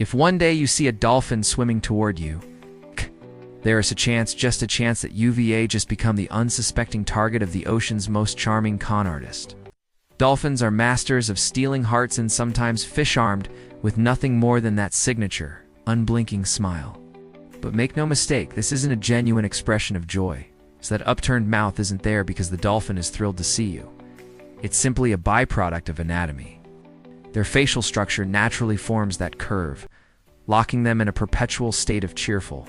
If one day you see a dolphin swimming toward you, there is a chance, just a chance, that UVA just become the unsuspecting target of the ocean's most charming con artist. Dolphins are masters of stealing hearts and sometimes fish-armed with nothing more than that signature, unblinking smile. But make no mistake, this isn't a genuine expression of joy. So that upturned mouth isn't there because the dolphin is thrilled to see you. It's simply a byproduct of anatomy. Their facial structure naturally forms that curve, locking them in a perpetual state of cheerful.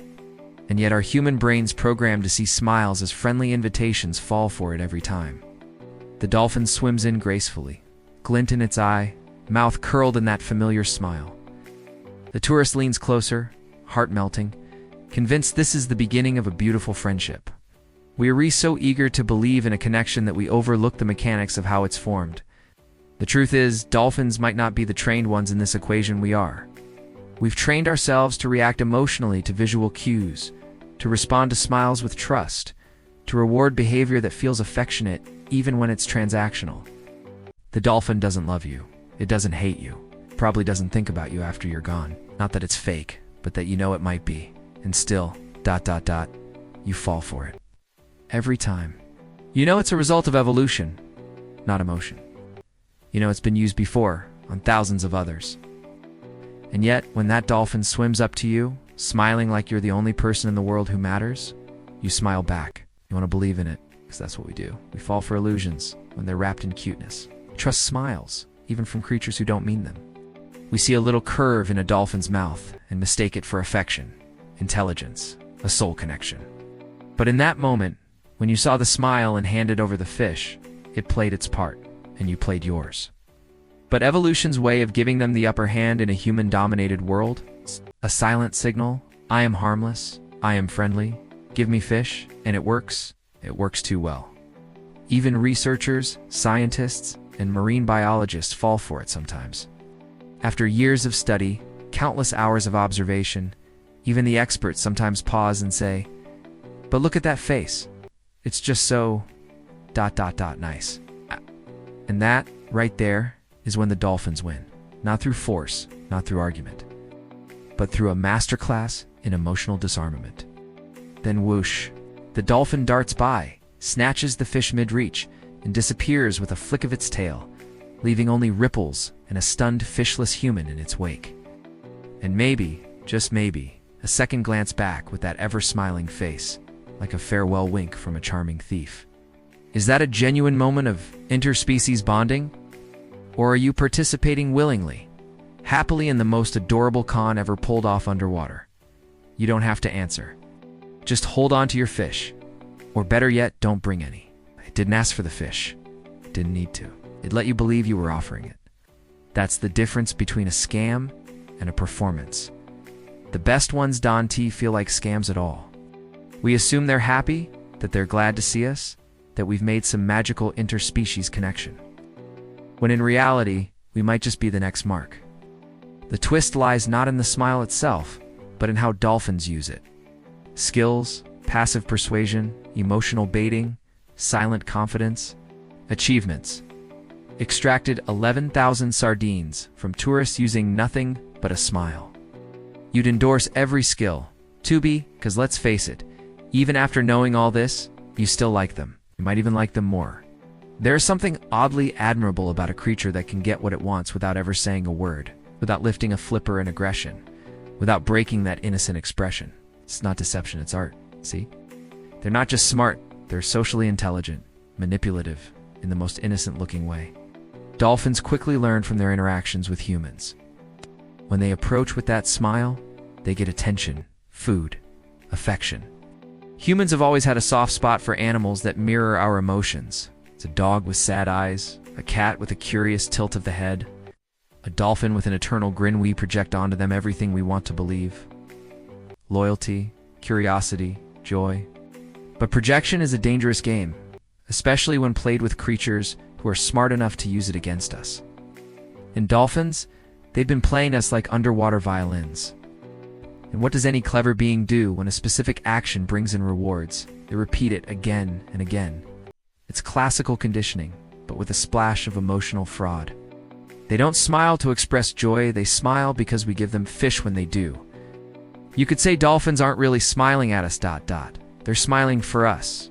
And yet our human brains programmed to see smiles as friendly invitations fall for it every time. The dolphin swims in gracefully, glint in its eye, mouth curled in that familiar smile. The tourist leans closer, heart melting, convinced this is the beginning of a beautiful friendship. We are so eager to believe in a connection that we overlook the mechanics of how it's formed. The truth is, dolphins might not be the trained ones in this equation. We are. We've trained ourselves to react emotionally to visual cues, to respond to smiles with trust, to reward behavior that feels affectionate even when it's transactional. The dolphin doesn't love you. It doesn't hate you. It probably doesn't think about you after you're gone. Not that it's fake, but that you know it might be. And still, you fall for it. Every time. You know it's a result of evolution, not emotion. You know it's been used before on thousands of others. And yet, when that dolphin swims up to you, smiling like you're the only person in the world who matters, you smile back. You want to believe in it, because that's what we do. We fall for illusions when they're wrapped in cuteness. We trust smiles, even from creatures who don't mean them. We see a little curve in a dolphin's mouth and mistake it for affection, intelligence, a soul connection. But in that moment, when you saw the smile and handed over the fish, it played its part, and you played yours. But evolution's way of giving them the upper hand in a human-dominated world, a silent signal, I am harmless, I am friendly, give me fish, and it works too well. Even researchers, scientists, and marine biologists fall for it sometimes. After years of study, countless hours of observation, even the experts sometimes pause and say, but look at that face. It's just so... nice. And that, right there, is when the dolphins win. Not through force, not through argument, but through a masterclass in emotional disarmament. Then whoosh, the dolphin darts by, snatches the fish mid-reach, and disappears with a flick of its tail, leaving only ripples and a stunned fishless human in its wake. And maybe, just maybe, a second glance back with that ever-smiling face, like a farewell wink from a charming thief. Is that a genuine moment of interspecies bonding? Or are you participating willingly, happily in the most adorable con ever pulled off underwater? You don't have to answer. Just hold on to your fish. Or better yet, don't bring any. It didn't ask for the fish. It didn't need to. It let you believe you were offering it. That's the difference between a scam and a performance. The best ones don't feel like scams at all. We assume they're happy, that they're glad to see us, that we've made some magical interspecies connection. When in reality, we might just be the next mark. The twist lies not in the smile itself, but in how dolphins use it. Skills, passive persuasion, emotional baiting, silent confidence, achievements. Extracted 11,000 sardines from tourists using nothing but a smile. You'd endorse every skill, because let's face it, even after knowing all this, you still like them. You might even like them more. There is something oddly admirable about a creature that can get what it wants without ever saying a word, without lifting a flipper in aggression, without breaking that innocent expression. It's not deception, it's art, see? They're not just smart, they're socially intelligent, manipulative, in the most innocent-looking way. Dolphins quickly learn from their interactions with humans. When they approach with that smile, they get attention, food, affection. Humans have always had a soft spot for animals that mirror our emotions. It's a dog with sad eyes, a cat with a curious tilt of the head, a dolphin with an eternal grin. We project onto them everything we want to believe. Loyalty, curiosity, joy. But projection is a dangerous game, especially when played with creatures who are smart enough to use it against us. In dolphins, they've been playing us like underwater violins. And what does any clever being do when a specific action brings in rewards? They repeat it again and again. It's classical conditioning, but with a splash of emotional fraud. They don't smile to express joy, they smile because we give them fish when they do. You could say dolphins aren't really smiling at us, They're smiling for us.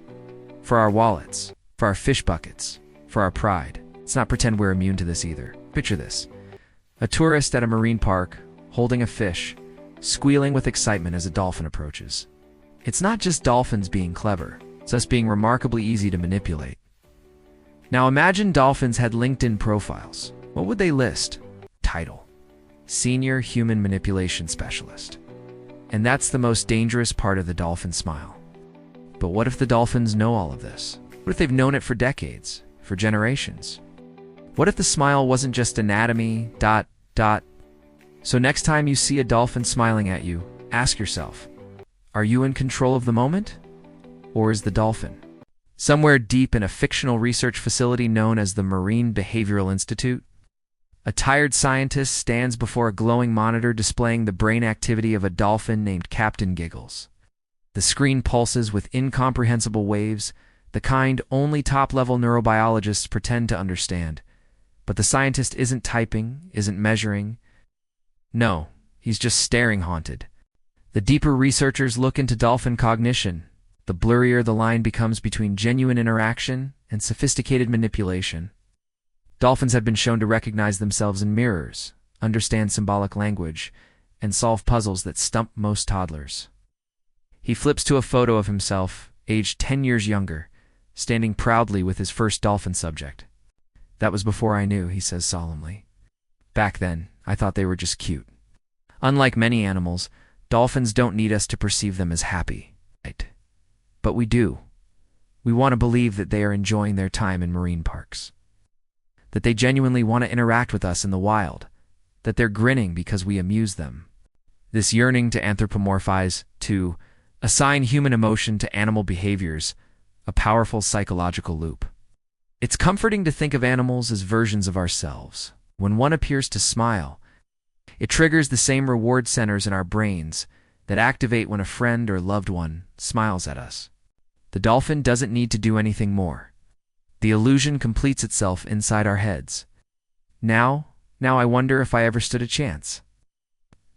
For our wallets. For our fish buckets. For our pride. Let's not pretend we're immune to this either. Picture this. A tourist at a marine park, holding a fish, squealing with excitement as a dolphin approaches. It's not just dolphins being clever, it's us being remarkably easy to manipulate. Now imagine dolphins had LinkedIn profiles. What would they list? Title: Senior Human Manipulation Specialist. And that's the most dangerous part of the dolphin smile. But what if the dolphins know all of this? What if they've known it for decades, for generations? What if the smile wasn't just anatomy, So next time you see a dolphin smiling at you, ask yourself, are you in control of the moment? Or is the dolphin? Somewhere deep in a fictional research facility known as the Marine Behavioral Institute, a tired scientist stands before a glowing monitor displaying the brain activity of a dolphin named Captain Giggles. The screen pulses with incomprehensible waves, the kind only top-level neurobiologists pretend to understand. But the scientist isn't typing, isn't measuring. No, he's just staring haunted. The deeper researchers look into dolphin cognition, the blurrier the line becomes between genuine interaction and sophisticated manipulation. Dolphins have been shown to recognize themselves in mirrors, understand symbolic language, and solve puzzles that stump most toddlers. He flips to a photo of himself, aged 10 years younger, standing proudly with his first dolphin subject. That was before I knew, he says solemnly. Back then, I thought they were just cute. Unlike many animals, dolphins don't need us to perceive them as happy. But we do. We want to believe that they are enjoying their time in marine parks. That they genuinely want to interact with us in the wild. That they're grinning because we amuse them. This yearning to anthropomorphize, to assign human emotion to animal behaviors, a powerful psychological loop. It's comforting to think of animals as versions of ourselves. When one appears to smile, it triggers the same reward centers in our brains that activate when a friend or loved one smiles at us. The dolphin doesn't need to do anything more. The illusion completes itself inside our heads. Now I wonder if I ever stood a chance.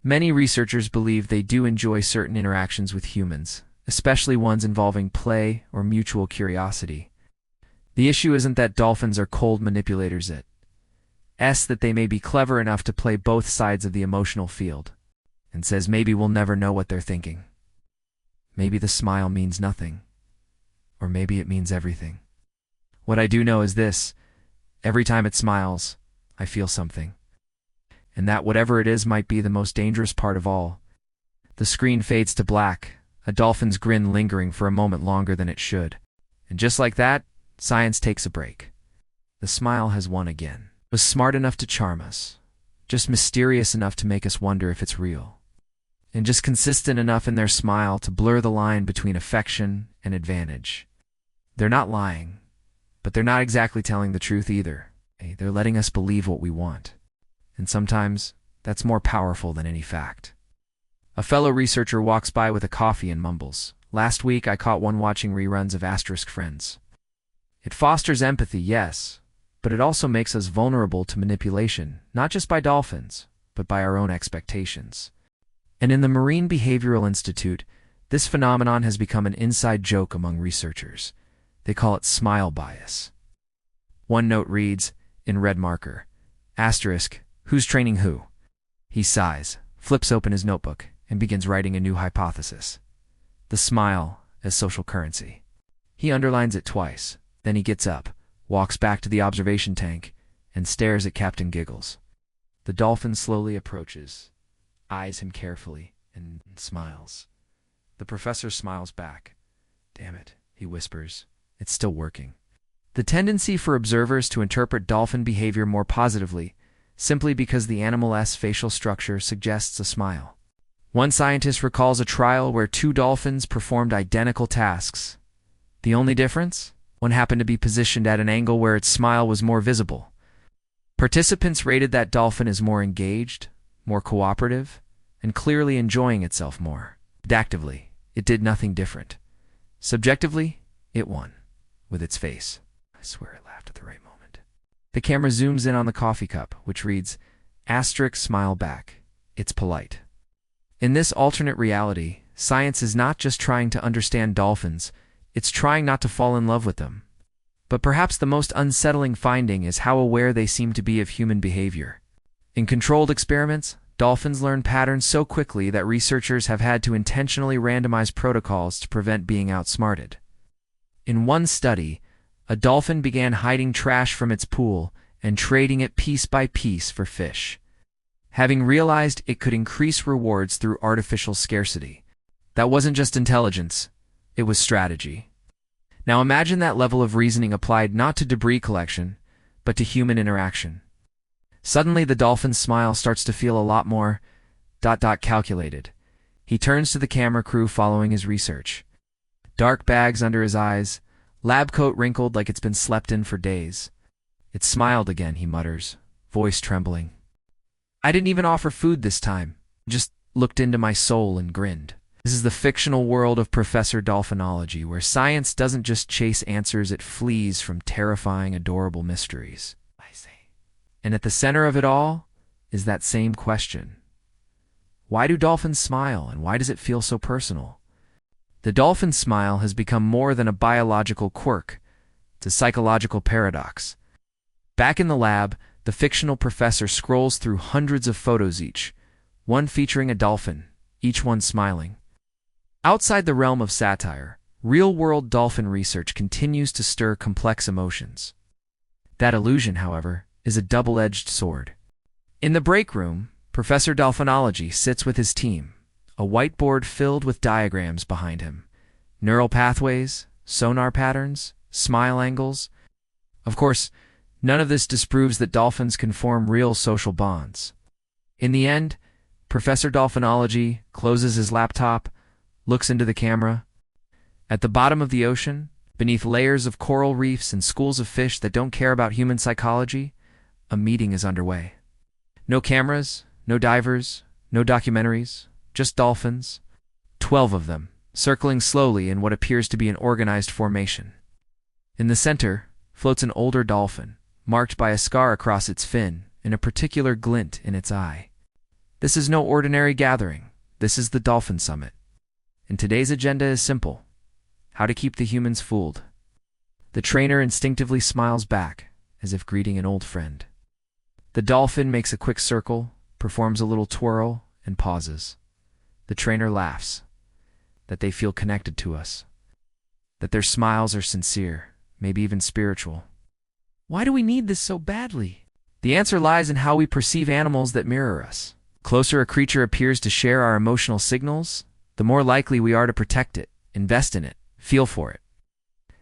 Many researchers believe they do enjoy certain interactions with humans, especially ones involving play or mutual curiosity. The issue isn't that dolphins are cold manipulators, it's that they may be clever enough to play both sides of the emotional field, and says maybe we'll never know what they're thinking. Maybe the smile means nothing, or maybe it means everything. What I do know is this: every time it smiles, I feel something. And that whatever it is might be the most dangerous part of all. The screen fades to black, a dolphin's grin lingering for a moment longer than it should. And just like that, science takes a break. The smile has won again. It was smart enough to charm us, just mysterious enough to make us wonder if it's real, and just consistent enough in their smile to blur the line between affection and advantage. They're not lying, but they're not exactly telling the truth either. They're letting us believe what we want. And sometimes, that's more powerful than any fact. A fellow researcher walks by with a coffee and mumbles, "Last week I caught one watching reruns of * Friends." It fosters empathy, yes, but it also makes us vulnerable to manipulation, not just by dolphins, but by our own expectations. And in the Marine Behavioral Institute, this phenomenon has become an inside joke among researchers. They call it smile bias. One note reads, in red marker, *, who's training who? He sighs, flips open his notebook, and begins writing a new hypothesis. The smile as social currency. He underlines it twice. Then he gets up, walks back to the observation tank, and stares at Captain Giggles. The dolphin slowly approaches, eyes him carefully, and smiles. The professor smiles back. "Damn it," he whispers. "It's still working." The tendency for observers to interpret dolphin behavior more positively, simply because the animal's facial structure suggests a smile. One scientist recalls a trial where two dolphins performed identical tasks. The only difference? One happened to be positioned at an angle where its smile was more visible. Participants rated that dolphin as more engaged, more cooperative, and clearly enjoying itself more. Objectively, it did nothing different. Subjectively, it won, with its face. I swear it laughed at the right moment. The camera zooms in on the coffee cup, which reads, asterisk smile back. It's polite. In this alternate reality, science is not just trying to understand dolphins, it's trying not to fall in love with them. But perhaps the most unsettling finding is how aware they seem to be of human behavior. In controlled experiments, dolphins learn patterns so quickly that researchers have had to intentionally randomize protocols to prevent being outsmarted. In one study, a dolphin began hiding trash from its pool and trading it piece by piece for fish, having realized it could increase rewards through artificial scarcity. That wasn't just intelligence, it was strategy. Now imagine that level of reasoning applied not to debris collection, but to human interaction. Suddenly the dolphin's smile starts to feel a lot more calculated. He turns to the camera crew following his research. Dark bags under his eyes, lab coat wrinkled like it's been slept in for days. It smiled again, he mutters, voice trembling. I didn't even offer food this time, just looked into my soul and grinned. This is the fictional world of Professor Dolphinology, where science doesn't just chase answers, it flees from terrifying, adorable mysteries. And at the center of it all is that same question. Why do dolphins smile, and why does it feel so personal? The dolphin smile has become more than a biological quirk. It's a psychological paradox. Back in the lab, the fictional professor scrolls through hundreds of photos each, one featuring a dolphin, each one smiling. Outside the realm of satire, real-world dolphin research continues to stir complex emotions. That illusion, however, is a double-edged sword. In the break room, Professor Dolphinology sits with his team, a whiteboard filled with diagrams behind him. Neural pathways, sonar patterns, smile angles. Of course, none of this disproves that dolphins can form real social bonds. In the end, Professor Dolphinology closes his laptop, looks into the camera. At the bottom of the ocean, beneath layers of coral reefs and schools of fish that don't care about human psychology, a meeting is underway. No cameras, no divers, no documentaries, just dolphins. 12 of them, circling slowly in what appears to be an organized formation. In the center floats an older dolphin, marked by a scar across its fin and a particular glint in its eye. This is no ordinary gathering. This is the Dolphin Summit. And today's agenda is simple: how to keep the humans fooled. The trainer instinctively smiles back, as if greeting an old friend. The dolphin makes a quick circle, performs a little twirl, and pauses. The trainer laughs, that they feel connected to us, that their smiles are sincere, maybe even spiritual. Why do we need this so badly? The answer lies in how we perceive animals that mirror us. The closer a creature appears to share our emotional signals, the more likely we are to protect it, invest in it, feel for it.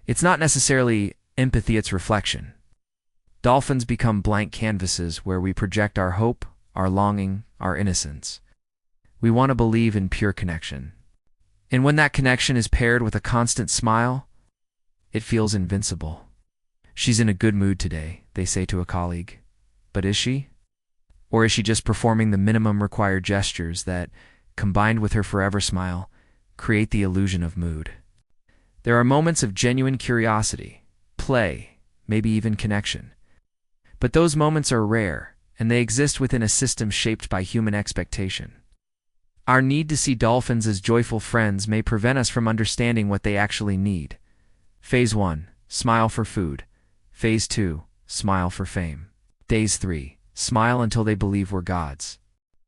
It's not necessarily empathy, it's reflection. Dolphins become blank canvases where we project our hope, our longing, our innocence. We want to believe in pure connection. And when that connection is paired with a constant smile, it feels invincible. She's in a good mood today, they say to a colleague. But is she? Or is she just performing the minimum required gestures that, combined with her forever smile, create the illusion of mood? There are moments of genuine curiosity, play, maybe even connection. But those moments are rare, and they exist within a system shaped by human expectation. Our need to see dolphins as joyful friends may prevent us from understanding what they actually need. Phase 1, smile for food. Phase 2, smile for fame. Phase 3, smile until they believe we're gods.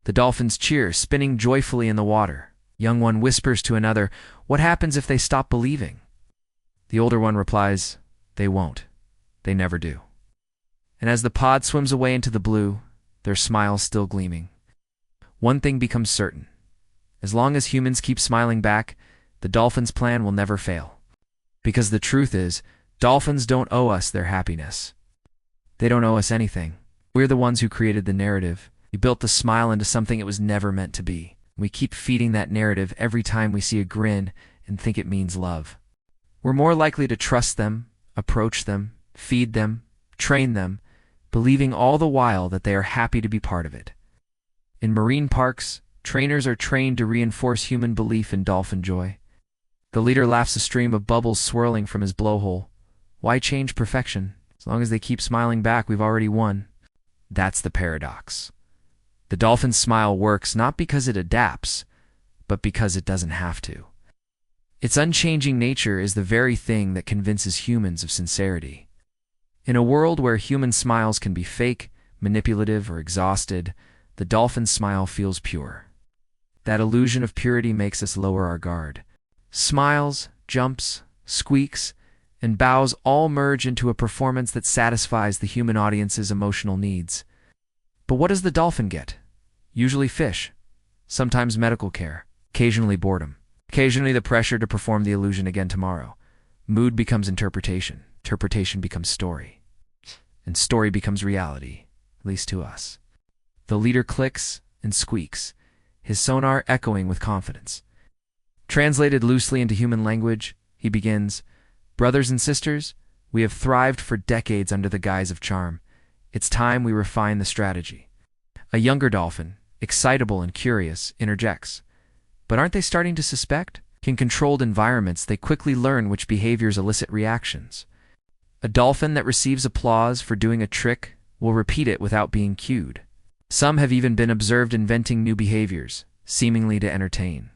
The dolphins cheer, spinning joyfully in the water. Young one whispers to another, "What happens if they stop believing?" The older one replies, "They won't. They never do." And as the pod swims away into the blue, their smiles still gleaming. One thing becomes certain. As long as humans keep smiling back, the dolphins' plan will never fail. Because the truth is, dolphins don't owe us their happiness. They don't owe us anything. We're the ones who created the narrative. We built the smile into something it was never meant to be. We keep feeding that narrative every time we see a grin and think it means love. We're more likely to trust them, approach them, feed them, train them, believing all the while that they are happy to be part of it. In marine parks, trainers are trained to reinforce human belief in dolphin joy. The leader laughs, a stream of bubbles swirling from his blowhole. Why change perfection? As long as they keep smiling back, we've already won. That's the paradox. The dolphin's smile works not because it adapts, but because it doesn't have to. Its unchanging nature is the very thing that convinces humans of sincerity. In a world where human smiles can be fake, manipulative, or exhausted, the dolphin's smile feels pure. That illusion of purity makes us lower our guard. Smiles, jumps, squeaks, and bows all merge into a performance that satisfies the human audience's emotional needs. But what does the dolphin get? Usually fish, sometimes medical care, occasionally boredom, occasionally the pressure to perform the illusion again tomorrow. Mood becomes interpretation, interpretation becomes story, and story becomes reality, at least to us. The leader clicks and squeaks, his sonar echoing with confidence. Translated loosely into human language, he begins, "Brothers and sisters, we have thrived for decades under the guise of charm. It's time we refine the strategy." A younger dolphin, excitable and curious, interjects. But aren't they starting to suspect? In controlled environments, they quickly learn which behaviors elicit reactions. A dolphin that receives applause for doing a trick will repeat it without being cued. Some have even been observed inventing new behaviors, seemingly to entertain.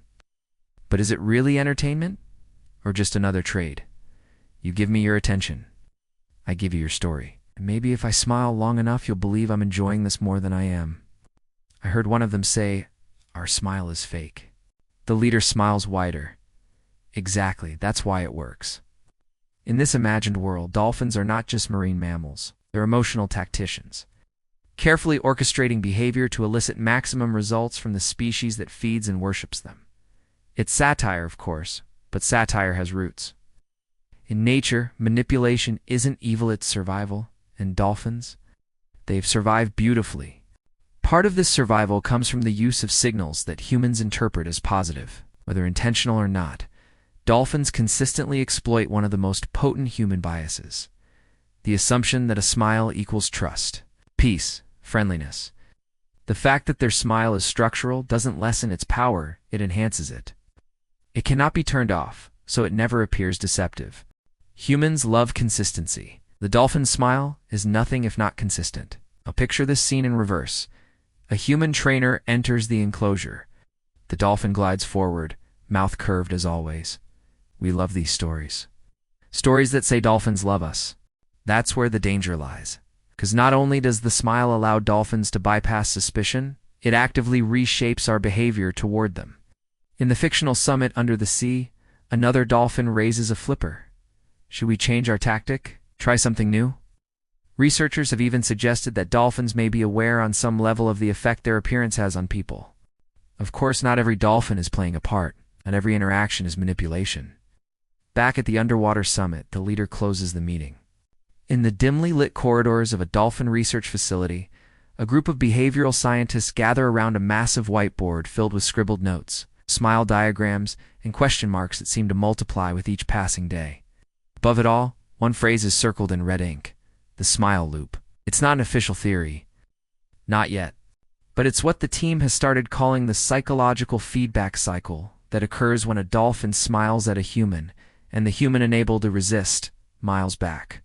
But is it really entertainment? Or just another trade? You give me your attention. I give you your story. And maybe if I smile long enough, you'll believe I'm enjoying this more than I am. I heard one of them say, "Our smile is fake." The leader smiles wider. Exactly, that's why it works. In this imagined world, dolphins are not just marine mammals. They're emotional tacticians, carefully orchestrating behavior to elicit maximum results from the species that feeds and worships them. It's satire, of course, but satire has roots. In nature, manipulation isn't evil, it's survival. And dolphins? They've survived beautifully. Part of this survival comes from the use of signals that humans interpret as positive, whether intentional or not. Dolphins consistently exploit one of the most potent human biases: the assumption that a smile equals trust, peace, friendliness. The fact that their smile is structural doesn't lessen its power, it enhances it. It cannot be turned off, so it never appears deceptive. Humans love consistency. The dolphin's smile is nothing if not consistent. Now picture this scene in reverse. A human trainer enters the enclosure. The dolphin glides forward, mouth curved as always. We love these stories. Stories that say dolphins love us. That's where the danger lies. Because not only does the smile allow dolphins to bypass suspicion, it actively reshapes our behavior toward them. In the fictional summit under the sea, another dolphin raises a flipper. Should we change our tactic? Try something new? Researchers have even suggested that dolphins may be aware on some level of the effect their appearance has on people. Of course, not every dolphin is playing a part, and every interaction is manipulation. Back at the underwater summit, the leader closes the meeting. In the dimly lit corridors of a dolphin research facility, a group of behavioral scientists gather around a massive whiteboard filled with scribbled notes, smile diagrams, and question marks that seem to multiply with each passing day. Above it all, one phrase is circled in red ink: the smile loop. It's not an official theory. Not yet. But it's what the team has started calling the psychological feedback cycle that occurs when a dolphin smiles at a human, and the human, unable to resist, smiles back.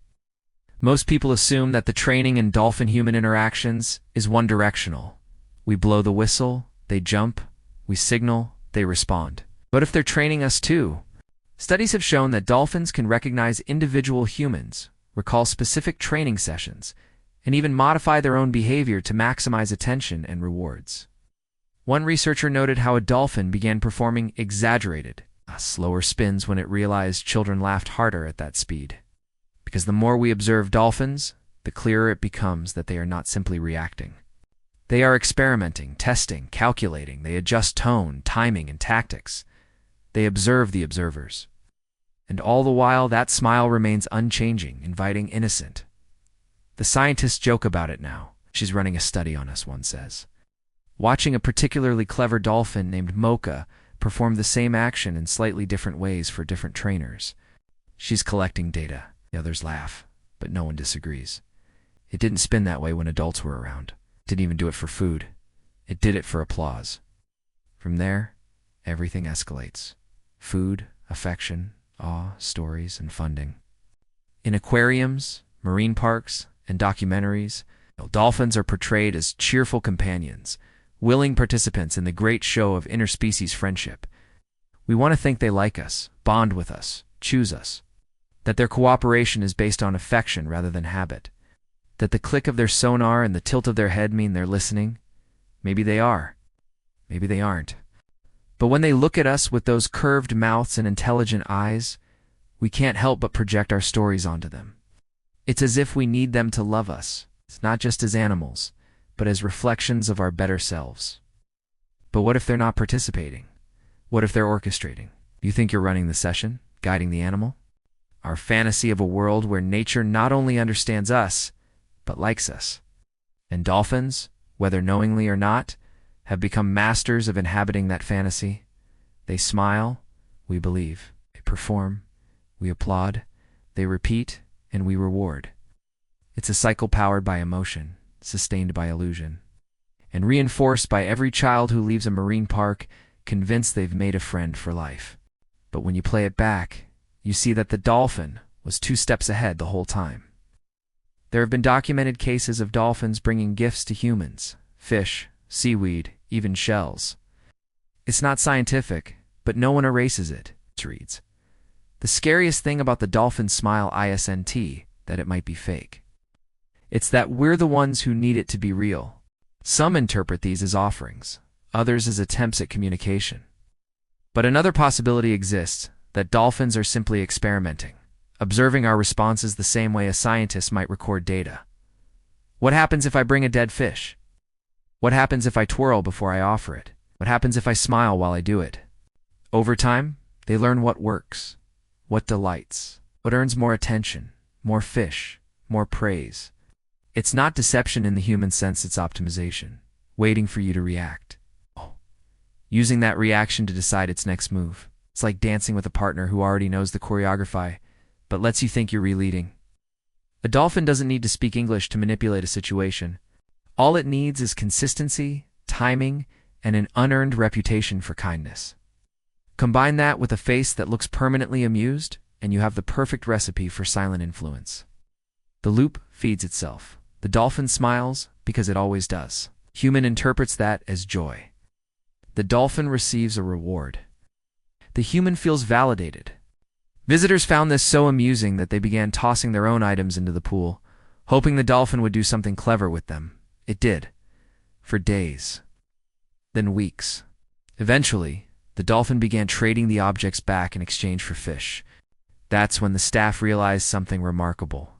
Most people assume that the training in dolphin-human interactions is one-directional. We blow the whistle, they jump, we signal, they respond. But if they're training us too? Studies have shown that dolphins can recognize individual humans, recall specific training sessions, and even modify their own behavior to maximize attention and rewards. One researcher noted how a dolphin began performing exaggerated, slower spins when it realized children laughed harder at that speed. Because the more we observe dolphins, the clearer it becomes that they are not simply reacting. They are experimenting, testing, calculating. They adjust tone, timing, and tactics. They observe the observers. And all the while, that smile remains unchanging, inviting, innocent. The scientists joke about it now. "She's running a study on us," one says. Watching a particularly clever dolphin named Mocha perform the same action in slightly different ways for different trainers. She's collecting data. The others laugh, but no one disagrees. It didn't spin that way when adults were around. It didn't even do it for food. It did it for applause. From there, everything escalates. Food, affection, awe, stories, and funding. In aquariums, marine parks, and documentaries, dolphins are portrayed as cheerful companions, willing participants in the great show of interspecies friendship. We want to think they like us, bond with us, choose us, that their cooperation is based on affection rather than habit, that the click of their sonar and the tilt of their head mean they're listening. Maybe they are. Maybe they aren't. But when they look at us with those curved mouths and intelligent eyes, we can't help but project our stories onto them. It's as if we need them to love us, not just as animals, but as reflections of our better selves. But what if they're not participating? What if they're orchestrating? You think you're running the session, guiding the animal? Our fantasy of a world where nature not only understands us, but likes us. And dolphins, whether knowingly or not, have become masters of inhabiting that fantasy. They smile, we believe. They perform, we applaud. They repeat, and we reward. It's a cycle powered by emotion, sustained by illusion, and reinforced by every child who leaves a marine park convinced they've made a friend for life. But when you play it back, you see that the dolphin was 2 steps ahead the whole time. There have been documented cases of dolphins bringing gifts to humans, fish, seaweed, even shells. It's not scientific, but no one erases it, it reads. The scariest thing about the dolphin smile isn't that it might be fake. It's that we're the ones who need it to be real. Some interpret these as offerings, others as attempts at communication. But another possibility exists, that dolphins are simply experimenting, observing our responses the same way a scientist might record data. What happens if I bring a dead fish? What happens if I twirl before I offer it? What happens if I smile while I do it? Over time, they learn what works, what delights, what earns more attention, more fish, more praise. It's not deception in the human sense, it's optimization, waiting for you to react. Using that reaction to decide its next move. It's like dancing with a partner who already knows the choreography, but lets you think you're re-leading. A dolphin doesn't need to speak English to manipulate a situation. All it needs is consistency, timing, and an unearned reputation for kindness. Combine that with a face that looks permanently amused, and you have the perfect recipe for silent influence. The loop feeds itself. The dolphin smiles because it always does. Human interprets that as joy. The dolphin receives a reward. The human feels validated. Visitors found this so amusing that they began tossing their own items into the pool, hoping the dolphin would do something clever with them. It did. For days. Then weeks. Eventually, the dolphin began trading the objects back in exchange for fish. That's when the staff realized something remarkable.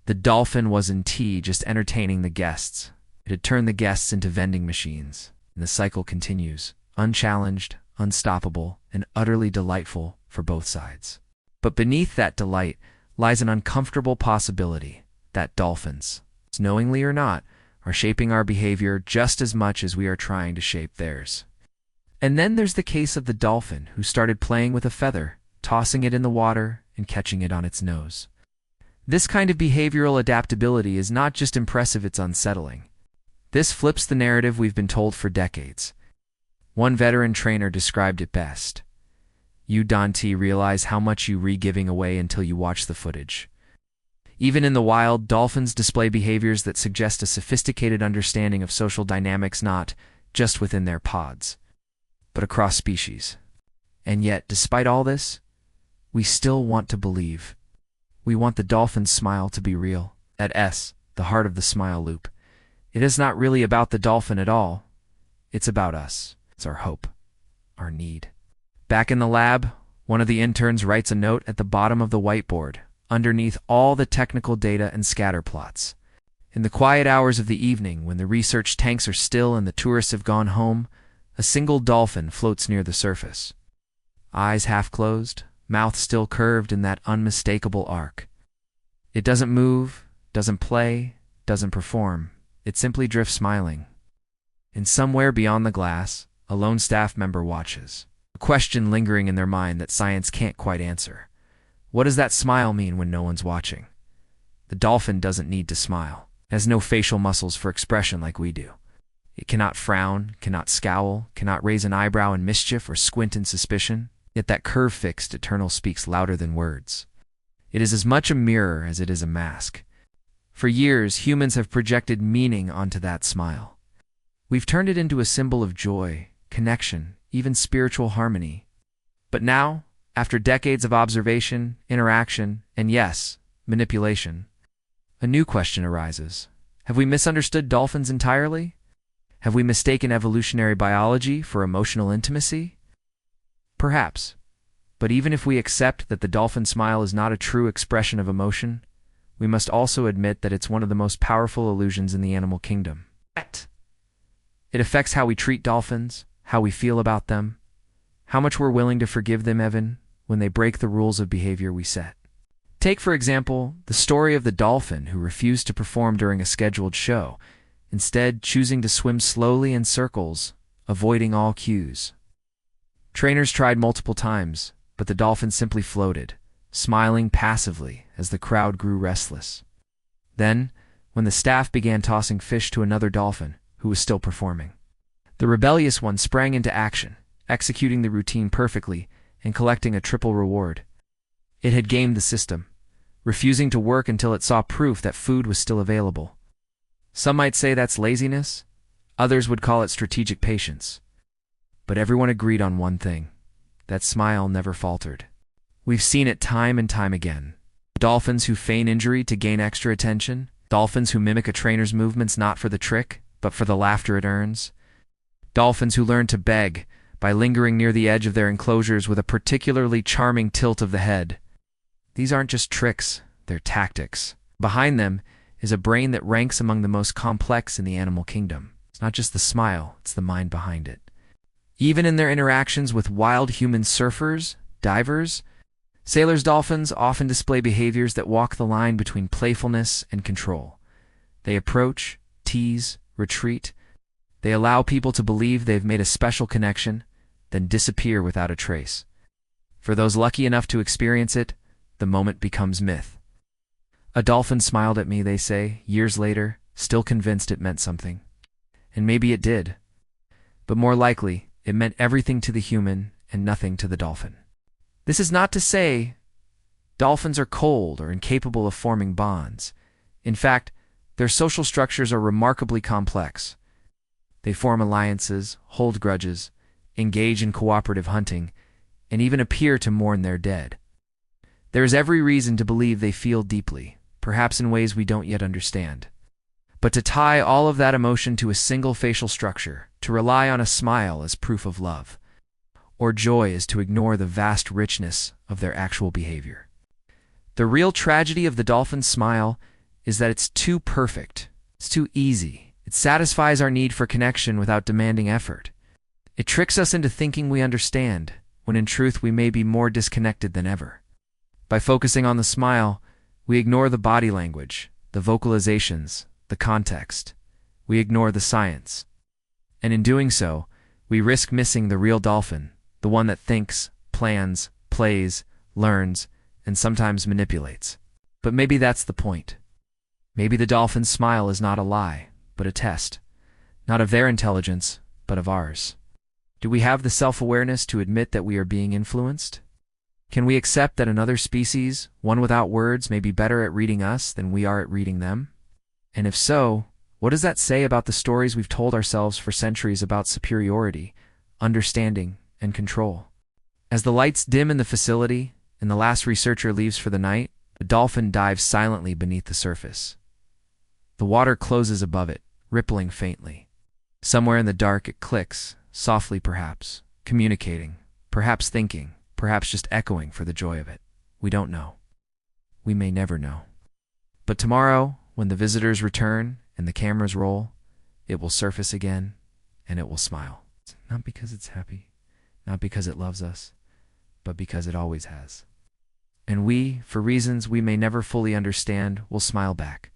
The dolphin wasn't just entertaining the guests. It had turned the guests into vending machines, and the cycle continues, unchallenged, unstoppable, and utterly delightful for both sides. But beneath that delight lies an uncomfortable possibility that dolphins, knowingly or not, are shaping our behavior just as much as we are trying to shape theirs. And then there's the case of the dolphin who started playing with a feather, tossing it in the water and catching it on its nose. This kind of behavioral adaptability is not just impressive, it's unsettling. This flips the narrative we've been told for decades. One veteran trainer described it best. You don't realize how much you re-giving away until you watch the footage. Even in the wild, dolphins display behaviors that suggest a sophisticated understanding of social dynamics not just within their pods, but across species. And yet, despite all this, we still want to believe. We want the dolphin's smile to be real. At S, the heart of the smile loop. It is not really about the dolphin at all. It's about us. It's our hope, our need. Back in the lab, one of the interns writes a note at the bottom of the whiteboard, underneath all the technical data and scatter plots. In the quiet hours of the evening, when the research tanks are still and the tourists have gone home, a single dolphin floats near the surface. Eyes half closed, mouth still curved in that unmistakable arc. It doesn't move, doesn't play, doesn't perform. It simply drifts smiling. And somewhere beyond the glass, a lone staff member watches, a question lingering in their mind that science can't quite answer. What does that smile mean when no one's watching? The dolphin doesn't need to smile. It has no facial muscles for expression like we do. It cannot frown, cannot scowl, cannot raise an eyebrow in mischief or squint in suspicion. Yet that curve-fixed eternal speaks louder than words. It is as much a mirror as it is a mask. For years, humans have projected meaning onto that smile. We've turned it into a symbol of joy, connection, even spiritual harmony. But now, after decades of observation, interaction, and yes, manipulation, a new question arises. Have we misunderstood dolphins entirely? Have we mistaken evolutionary biology for emotional intimacy? Perhaps. But even if we accept that the dolphin smile is not a true expression of emotion, we must also admit that it's one of the most powerful illusions in the animal kingdom. It affects how we treat dolphins, how we feel about them, how much we're willing to forgive them even when they break the rules of behavior we set. Take, for example, the story of the dolphin who refused to perform during a scheduled show, instead choosing to swim slowly in circles, avoiding all cues. Trainers tried multiple times, but the dolphin simply floated, smiling passively as the crowd grew restless. Then, when the staff began tossing fish to another dolphin, who was still performing, the rebellious one sprang into action, executing the routine perfectly and collecting a triple reward. It had gamed the system, refusing to work until it saw proof that food was still available. Some might say that's laziness, others would call it strategic patience. But everyone agreed on one thing: that smile never faltered. We've seen it time and time again. Dolphins who feign injury to gain extra attention, dolphins who mimic a trainer's movements not for the trick, but for the laughter it earns, dolphins who learn to beg by lingering near the edge of their enclosures with a particularly charming tilt of the head. These aren't just tricks, they're tactics. Behind them is a brain that ranks among the most complex in the animal kingdom. It's not just the smile, it's the mind behind it. Even in their interactions with wild human surfers, divers, sailors, dolphins often display behaviors that walk the line between playfulness and control. They approach, tease, retreat. They allow people to believe they've made a special connection, then disappear without a trace. For those lucky enough to experience it, the moment becomes myth. A dolphin smiled at me, they say, years later, still convinced it meant something. And maybe it did. But more likely, it meant everything to the human and nothing to the dolphin. This is not to say dolphins are cold or incapable of forming bonds. In fact, their social structures are remarkably complex. They form alliances, hold grudges, engage in cooperative hunting, and even appear to mourn their dead. There is every reason to believe they feel deeply, perhaps in ways we don't yet understand. But to tie all of that emotion to a single facial structure, to rely on a smile as proof of love, or joy is to ignore the vast richness of their actual behavior. The real tragedy of the dolphin's smile is that it's too perfect, it's too easy. It satisfies our need for connection without demanding effort. It tricks us into thinking we understand, when in truth we may be more disconnected than ever. By focusing on the smile, we ignore the body language, the vocalizations, the context. We ignore the science. And in doing so, we risk missing the real dolphin, the one that thinks, plans, plays, learns, and sometimes manipulates. But maybe that's the point. Maybe the dolphin's smile is not a lie, but a test, not of their intelligence, but of ours. Do we have the self-awareness to admit that we are being influenced? Can we accept that another species, one without words, may be better at reading us than we are at reading them? And if so, what does that say about the stories we've told ourselves for centuries about superiority, understanding, and control? As the lights dim in the facility, and the last researcher leaves for the night, a dolphin dives silently beneath the surface. The water closes above it, rippling faintly. Somewhere in the dark it clicks, softly perhaps, communicating, perhaps thinking, perhaps just echoing for the joy of it. We don't know. We may never know. But tomorrow, when the visitors return and the cameras roll, it will surface again, and it will smile. Not because it's happy, not because it loves us, but because it always has. And we, for reasons we may never fully understand, will smile back.